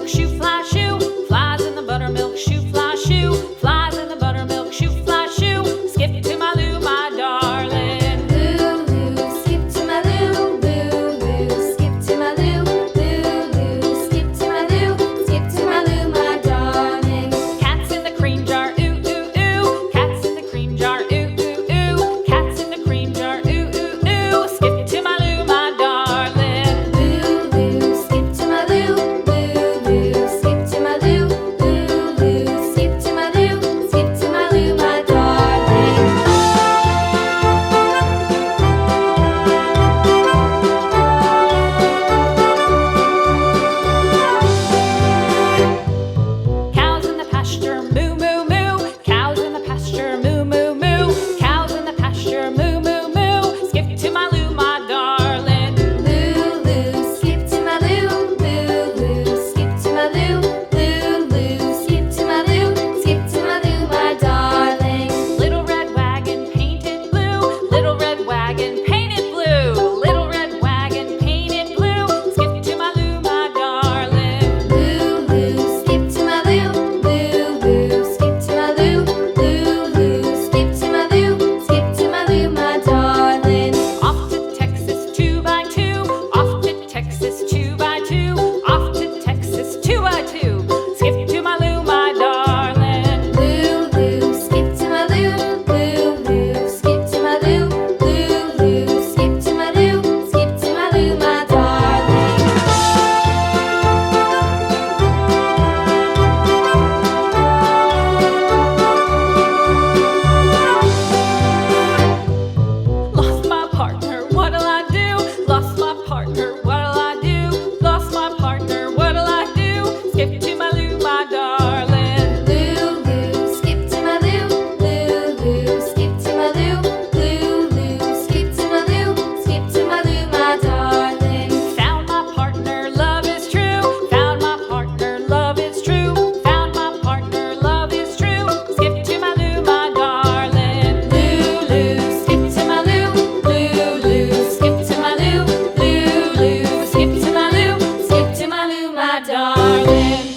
buttermilk shoe, fly shoe. Flies in the buttermilk shoe, fly shoe. Flies in the buttermilk shoe, fly shoe. Skip to my Lou, my darling. Lulu, skip to my Lou, Lulu, skip to my Lou, Lulu, skip to my Lou, skip to my Lou, my darling. Cats in the cream jar, ooh, ooh, ooh. Cats in the cream jar, ooh, ooh, ooh. Cats in the cream jar, ooh, ooh, ooh. Skip to my Lou, my darling. Lulu, skip to my Lou, Lulu, skip to my Lou, Lulu, skip to my Lou, skip to my Lou, my darling. Cows in the pasture, moo, moo, moo. Cows in the pasture, moo, moo, moo. Cows in the pasture, moo, moo, moo. Skip to my Lou, my darling. Lulu, skip to my Lou, Lulu, skip to my Lou, Lulu, skip to my Lou, skip to my Lou, my darling. Little red wagon painted blue. Little red wagon painted blue. Little red wagon painted blue. Skip to my Lou, my darling. Lulu, skip to my Lou, Lulu, skip to my Lou, Lulu, skip to my Lou, skip to my Lou, my darling. Off to Texas 2x2. Off to Texas 2x2. Off to Texas 2x2. Skip to my Lou, my darling. Lulu, skip to my Lou, Lulu, skip to my Lou, Lulu, skip to my Lou, skip to my Lou, my darling. Lost my partner, what'll I do? Lost my partner, what'll I do? Lost my partner, what'll I do? Skip to my Lou, my darling. Lulu, skip to my Lou, Lulu, skip to my Lou, Lulu, skip to my Lou, skip to my Lou, my darling. Found my partner, love is true. Found my partner, love is true. Found my partner, love is true. Skip to my Lou, my darling. Lulu, skip to my Lou, Lulu, skip to my Lou, Lulu, skip to my Lou, skip to my Lou, my darling.